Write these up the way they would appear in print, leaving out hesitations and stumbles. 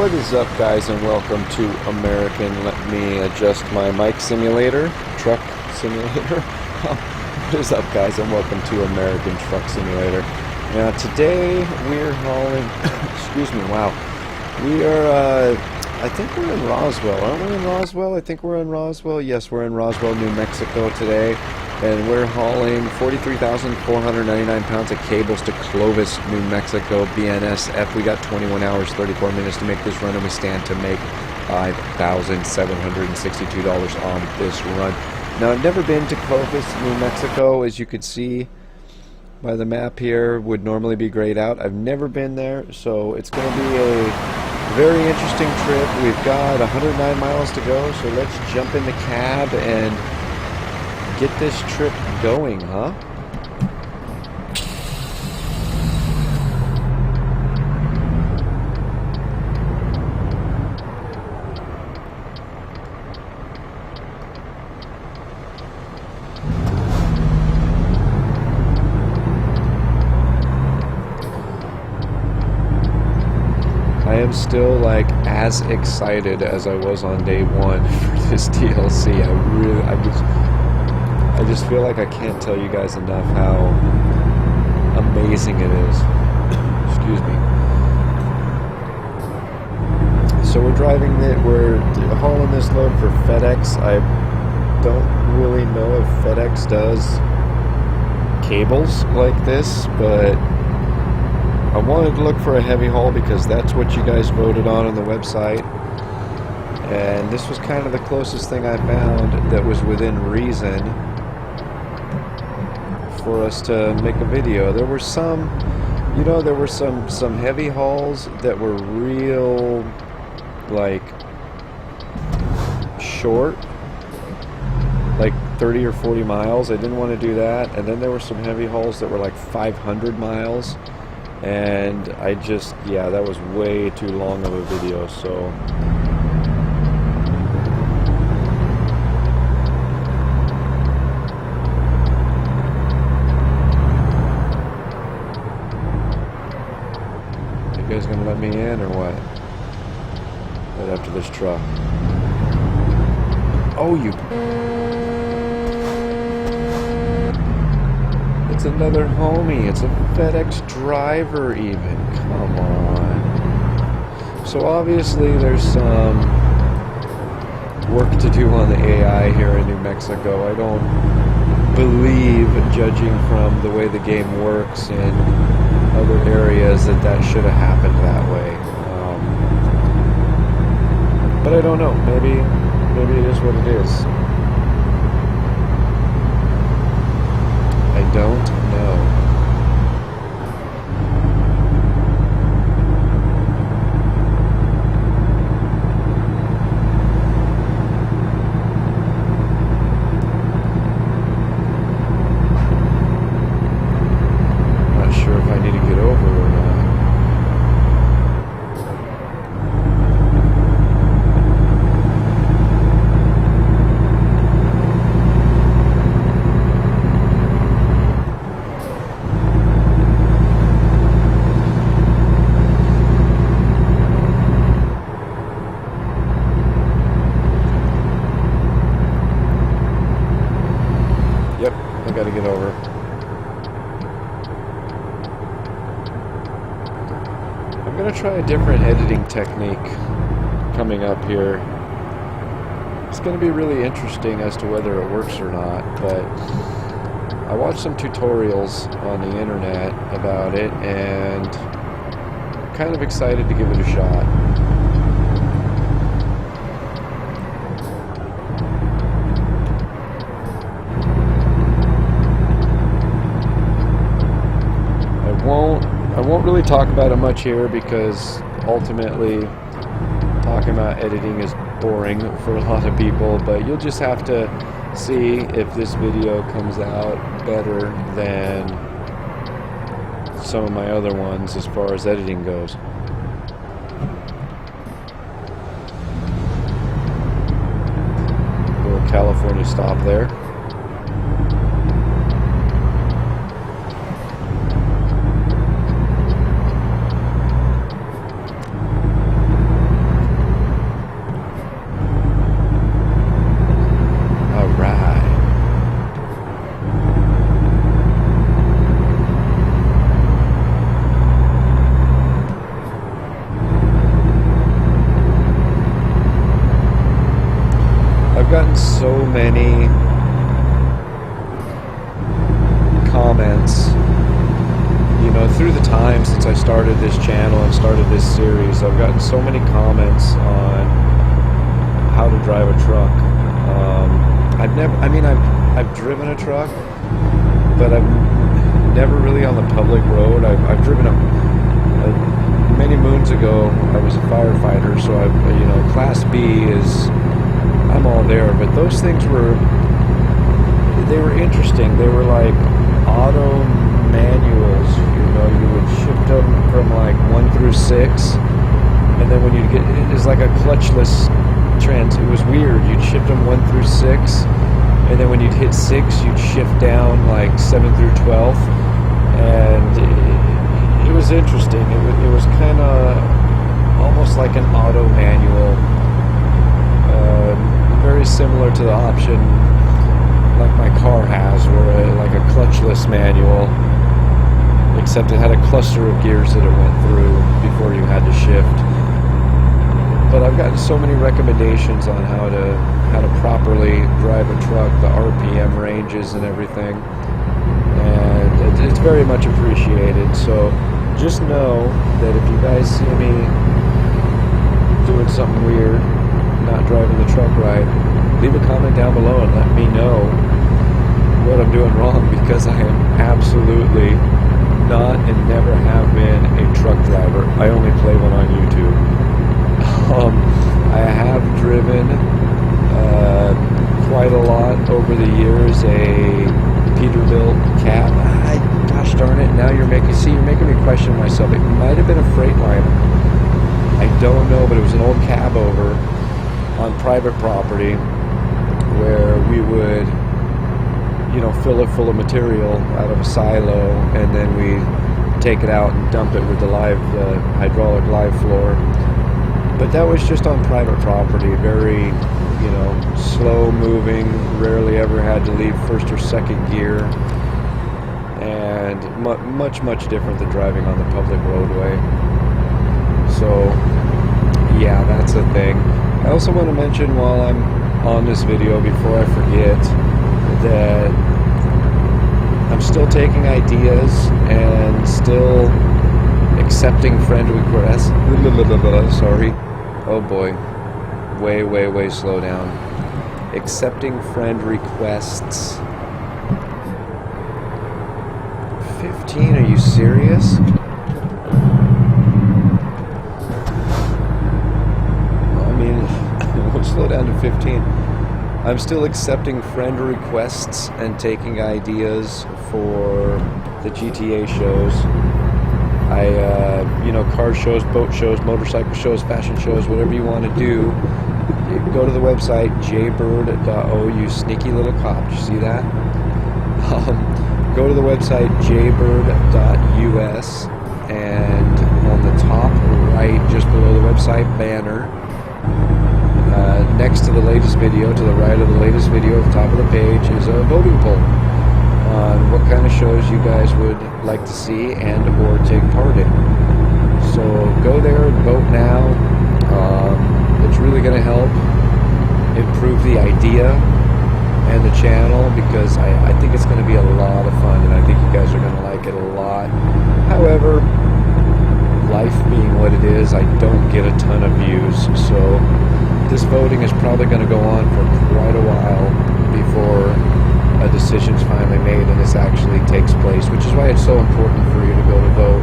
What is up, guys, and welcome to American. Let me adjust my mic simulator, truck simulator. What is up, guys, and welcome to American Truck Simulator. Now today we're hauling excuse me, wow, we are I think we're in Roswell. Aren't we in Roswell? I think we're in Roswell. Yes, we're in Roswell, New Mexico today, and we're hauling 43,499 pounds of cables to Clovis, New Mexico, BNSF. We got 21 hours, 34 minutes to make this run, and we stand to make $5,762 on this run. Now, I've never been to Clovis, New Mexico, as you could see by the map here. Would normally be grayed out. I've never been there, so it's going to be a very interesting trip. We've got 109 miles to go, so let's jump in the cab and get this trip going, huh? I am still like as excited as I was on day one for this DLC. I just feel like I can't tell you guys enough how amazing it is. Excuse me. So we're we're hauling this load for FedEx. I don't really know if FedEx does cables like this, but I wanted to look for a heavy haul because that's what you guys voted on the website, and this was kind of the closest thing I found that was within reason for us to make a video. There were some, there were some heavy hauls that were real, like, short, like 30 or 40 miles. I didn't want to do that. And then there were some heavy hauls that were like 500 miles. And I just, yeah, that was way too long of a video, so you guys gonna let me in or what? Right after this truck. Oh, it's another homie. It's a FedEx driver even. Come on. So obviously there's some work to do on the AI here in New Mexico. I don't believe, judging from the way the game works in other areas, that should have happened that way. But I don't know. Maybe it is what it is. I don't know. Not sure if I need to get over or not. Yep, I gotta get over. I'm gonna try a different editing technique coming up here. It's gonna be really interesting as to whether it works or not, but I watched some tutorials on the internet about it, and I'm kind of excited to give it a shot. I won't really talk about it much here because ultimately talking about editing is boring for a lot of people, but you'll just have to see if this video comes out better than some of my other ones as far as editing goes. Little California stop there. started this channel and started this series, I've gotten so many comments on how to drive a truck. I've driven a truck, but I'm never really on the public road. I've driven many moons ago. I was a firefighter, so Class B is, I'm all there. But those things were interesting. They were like auto manuals. You would shift them from like 1 through 6, and then when you get, it's like a clutchless trans. It was weird. You'd shift them 1 through 6, and then when you'd hit 6, you'd shift down like 7 through 12, and it was interesting. It was kind of almost like an auto manual, very similar to the option like my car has, or like a clutchless manual, except it had a cluster of gears that it went through before you had to shift. But I've gotten so many recommendations on how to properly drive a truck, the RPM ranges and everything, and it's very much appreciated. So just know that if you guys see me doing something weird, not driving the truck right, leave a comment down below and let me know what I'm doing wrong, because I am absolutely not and never have been a truck driver. I only play one on YouTube. I have driven quite a lot over the years, a Peterbilt cab. Gosh darn it, now you're making me question myself. It might have been a Freightliner. I don't know, but it was an old cab over on private property where we would, fill it full of material out of a silo, and then we take it out and dump it with the hydraulic live floor. But that was just on private property, very, slow moving, rarely ever had to leave first or second gear, and much, much different than driving on the public roadway. So, yeah, that's a thing. I also want to mention while I'm on this video, before I forget, that I'm still taking ideas and still accepting friend requests. Sorry. Oh boy. Way slow down. Accepting friend requests. 15? Are you serious? We'll slow down to 15. I'm still accepting friend requests and taking ideas for the GTA shows. Car shows, boat shows, motorcycle shows, fashion shows, whatever you want to do. You go to the website, jaybird.o, you sneaky little cop. Did you see that? Go to the website, jaybird.us, and on the top right, just below the website banner, next to the latest video, to the right of the latest video at the top of the page, is a voting poll on what kind of shows you guys would like to see and or take part in. So go there and vote now. It's really going to help improve the idea and the channel, because I think it's going to be a lot of fun, and I think you guys are going to like it a lot. However, life being what it is, I don't get a ton of views, so this voting is probably going to go on for quite a while before a decision's finally made and this actually takes place, which is why it's so important for you to go to vote,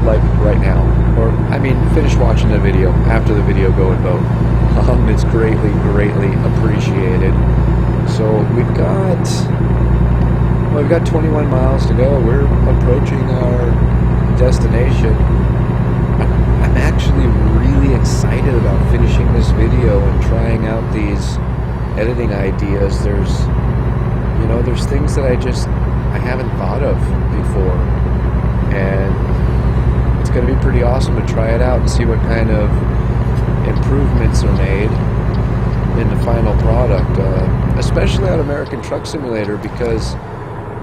like right now, or finish watching the video. After the video, go and vote. It's greatly appreciated. So we've got 21 miles to go. We're approaching our destination. I'm actually really excited about finishing this video and trying out these editing ideas. There's things that I haven't thought of before, and it's going to be pretty awesome to try it out and see what kind of improvements are made in the final product, especially on American Truck Simulator, because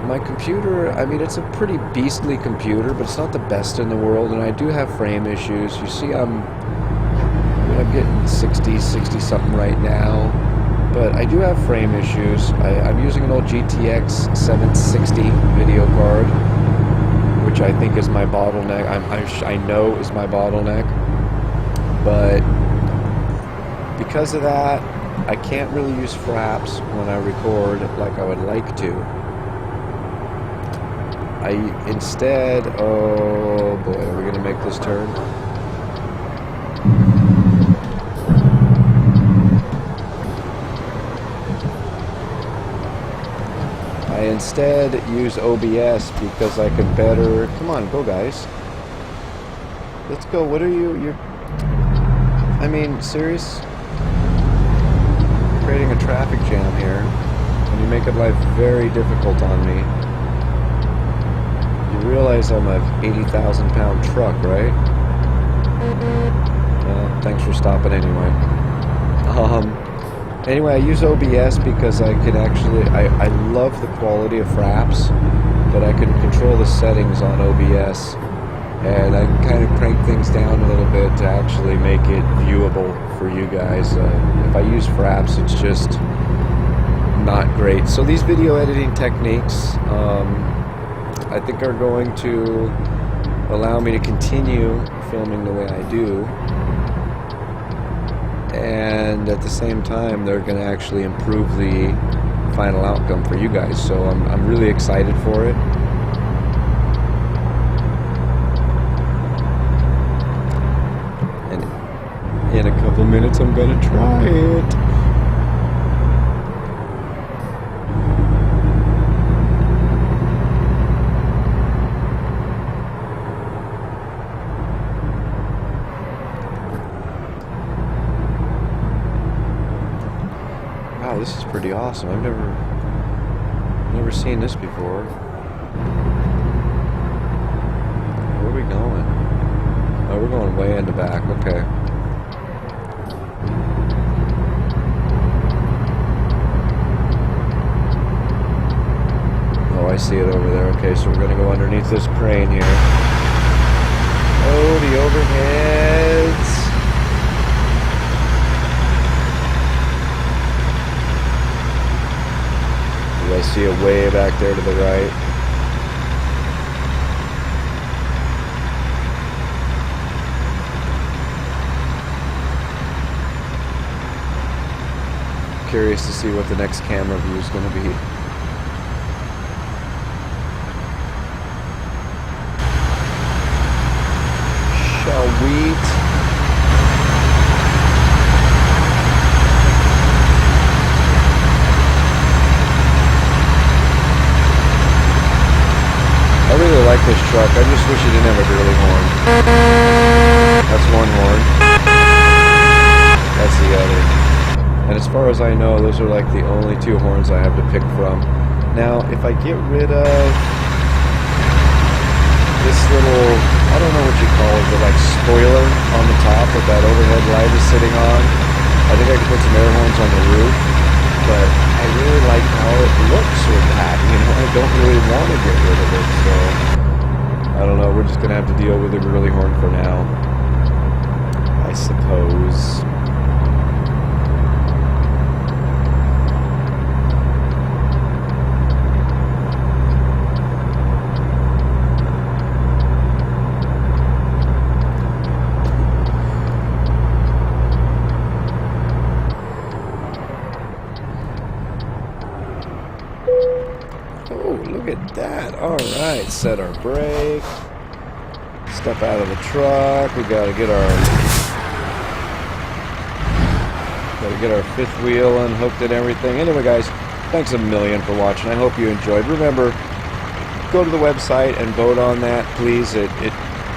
my computer, it's a pretty beastly computer, but it's not the best in the world, and I do have frame issues. You see, I'm getting 60 something right now, but I do have frame issues. I'm using an old GTX 760 video card, which which I think is my bottleneck. I know is my bottleneck, but because of that, I can't really use fraps when I record like I would like to. Instead, oh boy, are we gonna make this turn? I instead use OBS because I can better, come on, go guys. Let's go, what are you're, I mean, serious? Creating a traffic jam here, and you make it life very difficult on me. You realize I'm a 80,000 pound truck, right? Thanks for stopping anyway. Anyway, I use OBS because I can actually, I love the quality of fraps, but I can control the settings on OBS, and I can kind of crank things down a little bit to actually make it viewable for you guys. If I use fraps, it's just not great. So these video editing techniques, I think are going to allow me to continue filming the way I do, and at the same time they're going to actually improve the final outcome for you guys, so I'm really excited for it. And in a couple minutes I'm going to try it. Wow, this is pretty awesome. I've never seen this before. Where are we going? Oh, we're going way in the back. Okay. Oh, I see it over there. Okay, so we're going to go underneath this crane here. Oh, the overheads. I see it way back there to the right. Curious to see what the next camera view is going to be. Shall we? I really like this truck. I just wish it didn't have a girly horn. That's one horn. That's the other. And as far as I know, those are like the only two horns I have to pick from. Now, if I get rid of this little, I don't know what you call it, the like spoiler on the top that that overhead light is sitting on, I think I could put some air horns on the roof. But I really like how it looks with that, you know, I don't really want to get rid of it, so I don't know, we're just going to have to deal with the girly horn for now, I suppose. Look at that. Alright, set our brake. Step out of the truck. We gotta get our fifth wheel unhooked and everything. Anyway guys, thanks a million for watching. I hope you enjoyed. Remember, go to the website and vote on that, please. It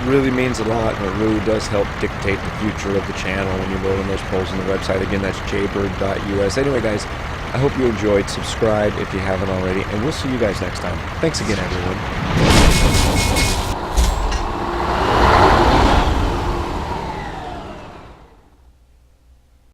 really means a lot, and it really does help dictate the future of the channel when you vote on those polls on the website. Again, that's jaybird.us. Anyway guys, I hope you enjoyed. Subscribe if you haven't already, and we'll see you guys next time. Thanks again, everyone.